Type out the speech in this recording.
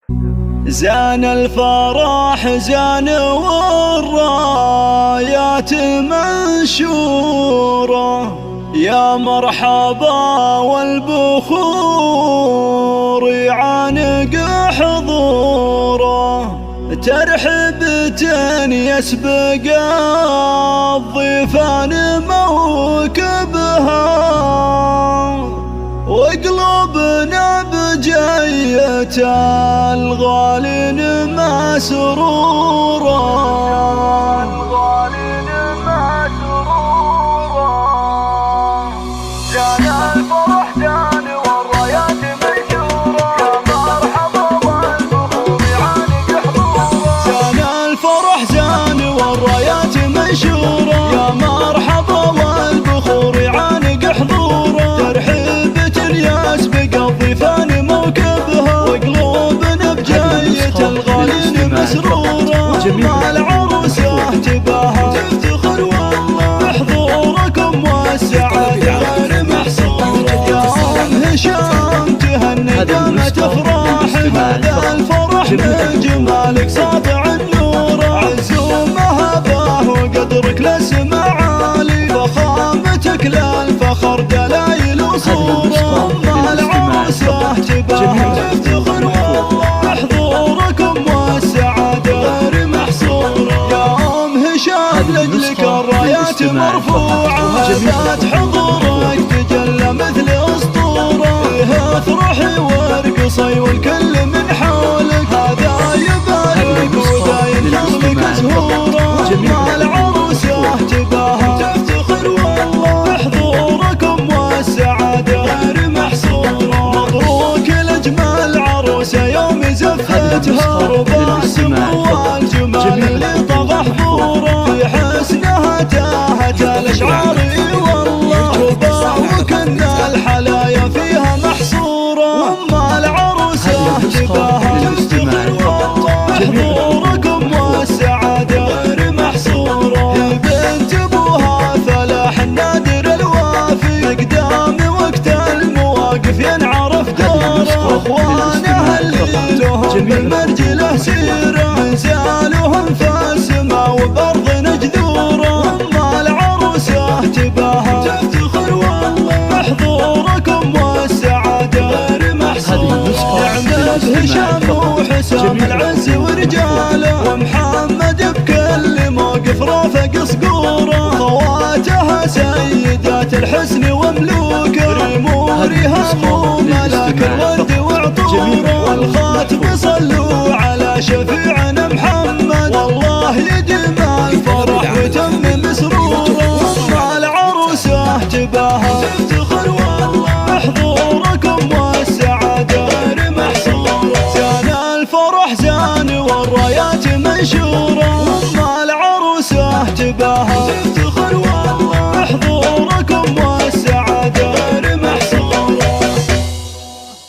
زان الفرح زان والرايات منشورة، يا مرحبا والبخور يعانق حضوره، ترحبة يسبق الضيفان موكبها، وقلوبنا بجية الغالين مسرورة. جان الفرح جان والرايات منشورة، يا مرحبا والبخور يعانق حضوره. جان الفرح جان والرايات منشورة، يا مرحبا والبخور يعانق حضوره، ترحيبة يسبق الضيفان موكبها، وقلوبنا بجاية الغالين مسرورة، مع العروسة تباها تفتخر والله بحضوركم والسعادة غير محصورة. يا أم هشام تهني دامت افراح، هذا الفرح من جمالك ساطع النور، عز ومهبه وقدرك لسما عالي، فخامتك للفخر دلايل وصورة، مع العروسة تباها تفتخر والله بحضوركم والسعادة غير محصورة. يا أم هشام لجلك الرايات مرفوعة، ذات حضورك تجلى مثل أسطورة، فيها افرحي وارقصي والكل من حولك، هذا يبارك وذا ينتظلك زهورة، مع العروسة تباها تفتخر والله بحضوركم والسعادة غير محصورة. مبروك لأجمل عروسة يوم زفتها، ربع السمو والجمال اللي طغى حضوره، في حسنها تاهت الأشعار والله، ربع وكن الحلايا فيها محصورة، وأما العروسة تباها تفتخر والله بحضوركم والسعادة غير محصورة. بنت ابوها فلاح النادر الوافي، قدام وقت المواقف ينعرف دوره، واخوانها اللي لهم بالمرجله سيره، انزالهم في السما وبارض جذوره، واما العروسه تباها تفتخر والله بحضوركم والسعاده غير محصوره. نعمة هشام وحسام العز ورجاله، ومحمد بكل موقف رافق صقوره، خواتها سيدات الحسن وملوكه، رمورها ملاك الورد وعطوره، والخاتم صلوا على شفيعنا محمد، والله يديم الفرح ويتمم سروره، وأما العروسه تباها تفتخر والله بحضوركم والسعاده غير محصوره. زان الفرح زان والرايات منشوره، وأما العروسه تباها